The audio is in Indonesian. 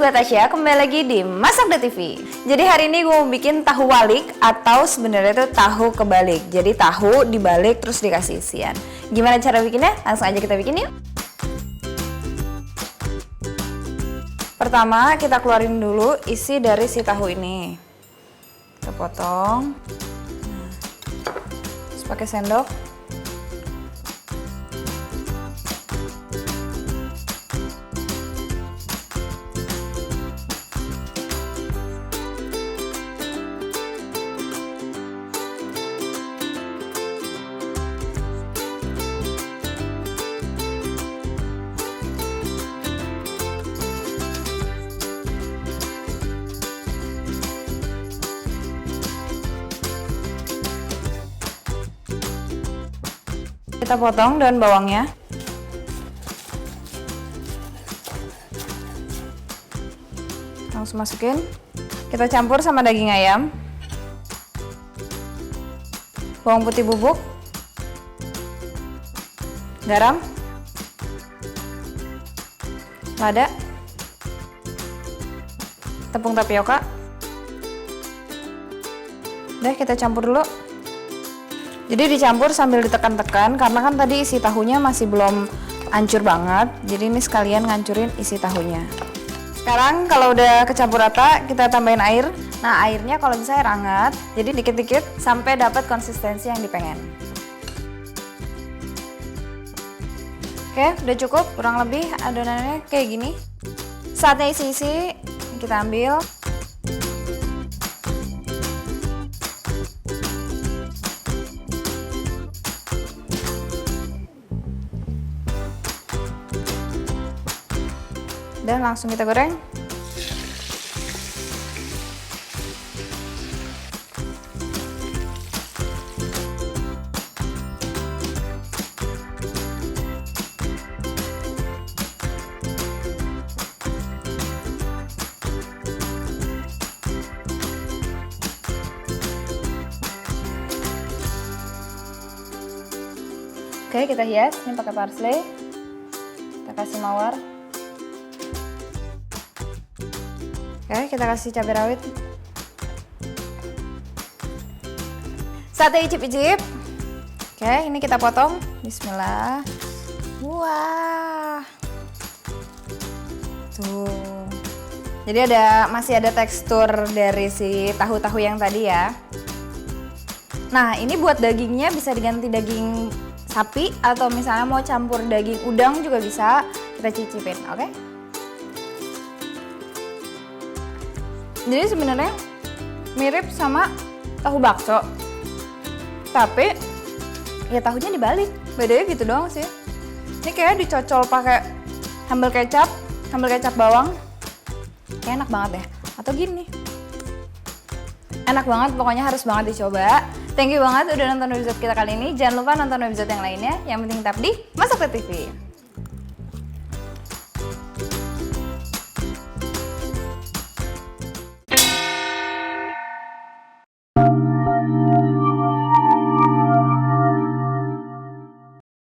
gue Tasya, kembali lagi di Masak TV. Jadi hari ini gue mau bikin tahu walik atau sebenarnya itu tahu kebalik. Jadi tahu dibalik terus dikasih isian. Gimana cara bikinnya? Langsung aja kita bikin yuk. Pertama kita keluarin dulu isi dari si tahu ini. Kita potong. Terus pakai sendok. Kita potong daun bawangnya. Langsung masukin. Kita campur sama daging ayam. Bawang putih bubuk. Garam. Lada. Tepung tapioka. Udah, kita campur dulu. Jadi dicampur sambil ditekan-tekan karena kan tadi isi tahunya masih belum hancur banget. Jadi ini sekalian ngancurin isi tahunya. Sekarang kalau udah kecampur rata, kita tambahin air. Nah, airnya kalau bisa air hangat. Jadi dikit-dikit sampai dapat konsistensi yang dipengen. Oke, udah cukup. Kurang lebih adonannya kayak gini. Saatnya isi-isi, kita ambil. Dan langsung kita goreng. Oke, kita hias. Ini pakai parsley. Kita kasih mawar. Oke, kita kasih cabai rawit. Sate icip-icip. Oke, ini kita potong. Bismillah. Wah. Tuh. Jadi masih ada tekstur dari si tahu-tahu yang tadi ya. Nah, ini buat dagingnya bisa diganti daging sapi atau misalnya mau campur daging udang juga bisa. Kita cicipin, oke? Jadi sebenarnya mirip sama tahu bakso, tapi ya tahunya dibalik. Bedanya gitu doang sih. Ini kayak dicocol pakai sambal kecap bawang. Kayak enak banget ya. Atau gini. Enak banget, pokoknya harus banget dicoba. Thank you banget udah nonton episode kita kali ini. Jangan lupa nonton episode yang lainnya. Yang penting tetap di Masak TV.